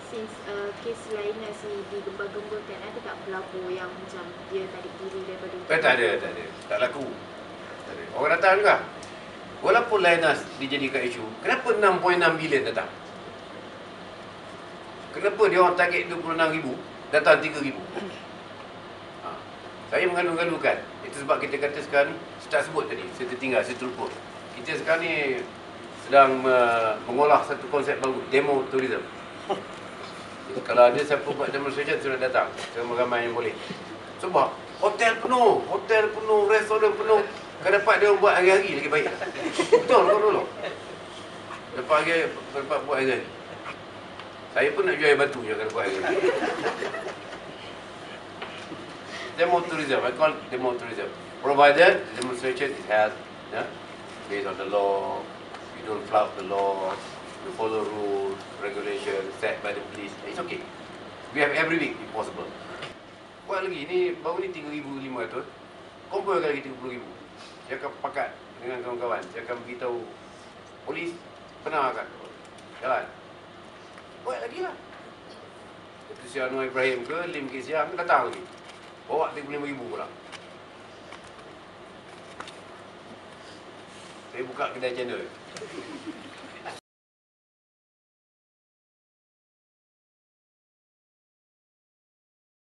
since kes Linus ni digembar-gemburkan, ada tak pelapor yang macam dia tarik diri daripada Tak ada. Tak laku. Tak ada. Orang datang juga. Walaupun Linus dijadikan isu, kenapa 6.6 bilion datang? Kenapa dia orang target 26,000, datang 3,000? Saya mengalu-alukan. Itu sebab kita kata sekarang ni, saya tak sebut tadi, saya tertinggal, saya terlupa. Kita sekarang ni sedang mengolah satu konsep baru, demo tourism. Kalau ada siapa buat demonstration, sudah datang. Ramai-ramai yang boleh. Sebab hotel penuh, restoran penuh. Kalau dapat dia buat hari-hari lagi baik. Betul kau dulu. Dapat buat hari-hari. Saya pun nak jual air batu je kalau buat hari-hari. Demo tourism, I call it demo tourism. Provided the demonstration is held based on the law, you don't flout the law, you follow rules, regulations set by the police, it's okay. We have every week if possible. Buat lagi, ni baru ni 3,500, kumpulkan lagi 30,000. Saya akan pakat dengan kawan-kawan, saya akan beritahu polis, benarkan jalan. Buat lagi lah. Itu si Anwar Ibrahim ke, Lim Kee Siang datang lagi. Bawa 35,000 pula. Saya buka kedai channel.